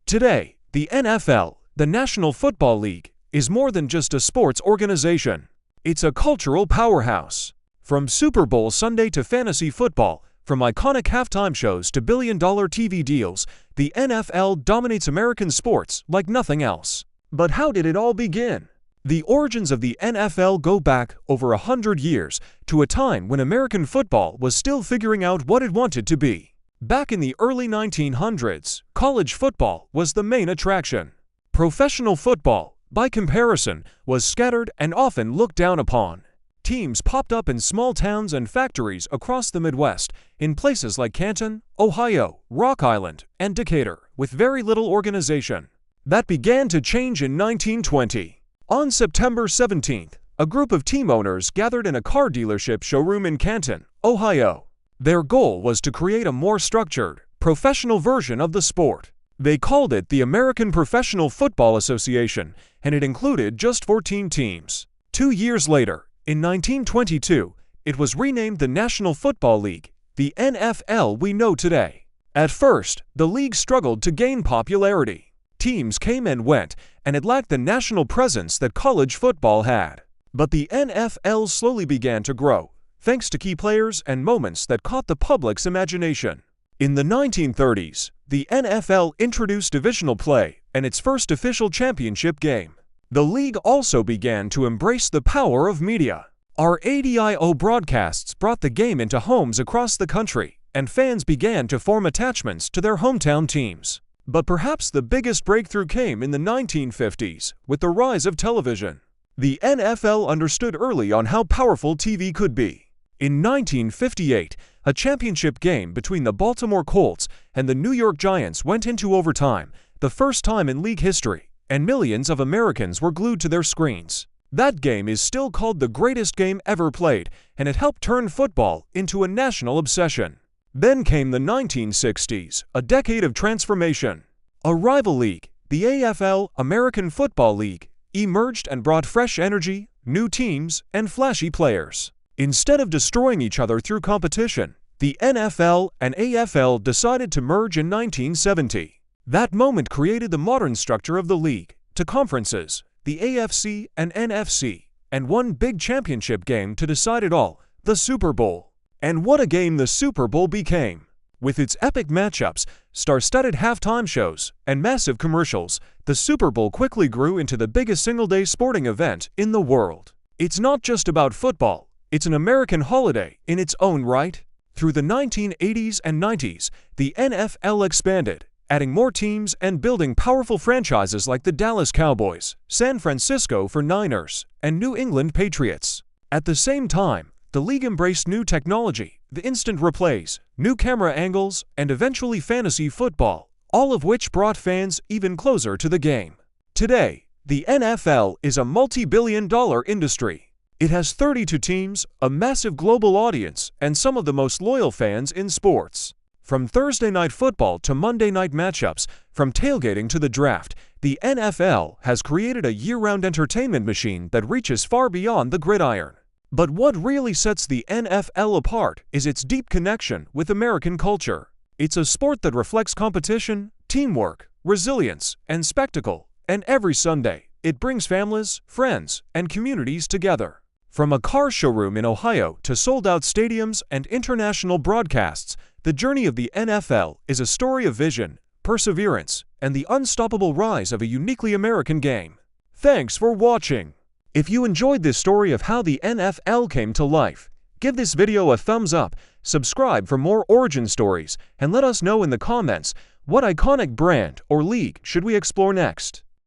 Today, the NFL, the National Football League, is more than just a sports organization. It's a cultural powerhouse. From Super Bowl Sunday to fantasy football, from iconic halftime shows to billion-dollar TV deals, the NFL dominates American sports like nothing else. But how did it all begin? The origins of the NFL go back over 100 years to a time when American football was still figuring out what it wanted to be. Back in the early 1900s, college football was the main attraction. Professional football, by comparison, was scattered and often looked down upon. Teams popped up in small towns and factories across the Midwest, in places like Canton, Ohio, Rock Island, and Decatur, with very little organization. That began to change in 1920. On September 17th, a group of team owners gathered in a car dealership showroom in Canton, Ohio. Their goal was to create a more structured, professional version of the sport. They called it the American Professional Football Association, and it included just 14 teams. 2 years later, in 1922, it was renamed the National Football League, the NFL we know today. At first, the league struggled to gain popularity. Teams came and went, and it lacked the national presence that college football had. But the NFL slowly began to grow, thanks to key players and moments that caught the public's imagination. In the 1930s, the NFL introduced divisional play and its first official championship game. The league also began to embrace the power of media. Our ADIO broadcasts brought the game into homes across the country, and fans began to form attachments to their hometown teams. But perhaps the biggest breakthrough came in the 1950s, with the rise of television. The NFL understood early on how powerful TV could be. In 1958, a championship game between the Baltimore Colts and the New York Giants went into overtime, the first time in league history, and millions of Americans were glued to their screens. That game is still called the greatest game ever played, and it helped turn football into a national obsession. Then came the 1960s, a decade of transformation. A rival league, the AFL, American Football League, emerged and brought fresh energy, new teams, and flashy players. Instead of destroying each other through competition, the NFL and AFL decided to merge in 1970. That moment created the modern structure of the league, to conferences, the AFC and NFC, and one big championship game to decide it all, the Super Bowl. And what a game the Super Bowl became! With its epic matchups, star-studded halftime shows, and massive commercials, the Super Bowl quickly grew into the biggest single-day sporting event in the world. It's not just about football. It's an American holiday in its own right. Through the 1980s and 90s, the NFL expanded, adding more teams and building powerful franchises like the Dallas Cowboys, San Francisco 49ers, and New England Patriots. At the same time, the league embraced new technology, the instant replays, new camera angles, and eventually fantasy football, all of which brought fans even closer to the game. Today, the NFL is a multi-billion-dollar industry. It has 32 teams, a massive global audience, and some of the most loyal fans in sports. From Thursday night football to Monday night matchups, from tailgating to the draft, the NFL has created a year-round entertainment machine that reaches far beyond the gridiron. But what really sets the NFL apart is its deep connection with American culture. It's a sport that reflects competition, teamwork, resilience, and spectacle, and every Sunday, it brings families, friends, and communities together. From a car showroom in Ohio to sold-out stadiums and international broadcasts, the journey of the NFL is a story of vision, perseverance, and the unstoppable rise of a uniquely American game. Thanks for watching! If you enjoyed this story of how the NFL came to life, give this video a thumbs up, subscribe for more origin stories, and let us know in the comments what iconic brand or league should we explore next.